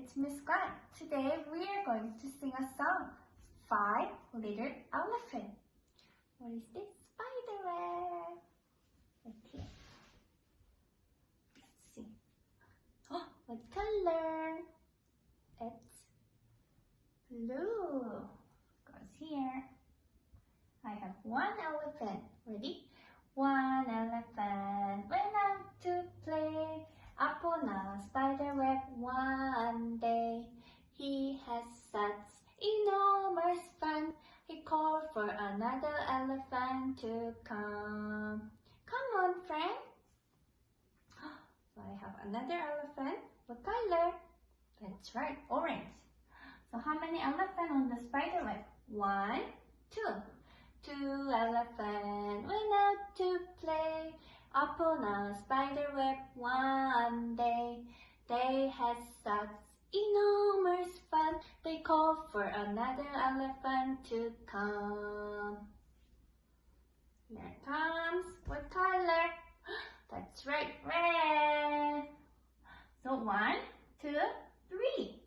it's Miss Kwon. Today we are going to sing a song, 5 Little Elephant. What is this? Spider web. Okay. Let's see. Oh, what color? It's blue. Goes here. I have one elephant. Ready? One elephant went out to play upon a spider web one day. He had such enormous fun. He called for another elephant to come. Come on, friend. So I have another elephant. What color? That's right, orange. So how many elephants on the spider web? 1, 2. 2 elephants went out to play upon a spider web one day. They had such enormous fun. They called for another elephant to come. Here it comes. What color? That's right, red. So 1, 2, 3.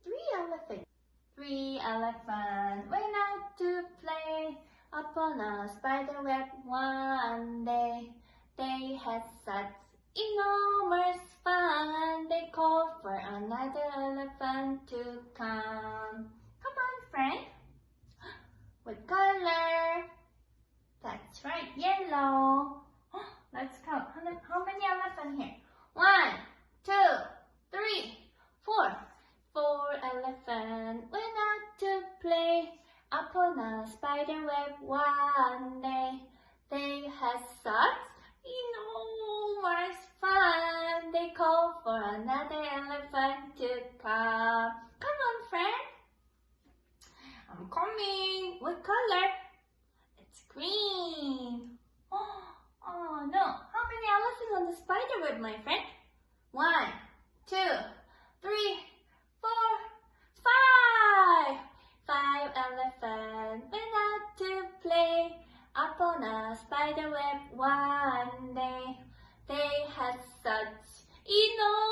3 elephants. 3 elephants went out to play upon a spider web one day. They had such enormous fun. They called for another elephant to come. Come on, friend. What color? That's right, yellow. Let's count. How many elephants here? 1, 2, 3, 4. 4 elephants went out to play upon a spider web one day. They had such enormous fun. They called for another elephant to come. Come on, friend. I'm coming. What color? It's green. Oh no. How many elephants on the spider web, my friend? 1, 2, 3, 4, 5. 5 elephants went out to play upon a spider web one day. They had such enormous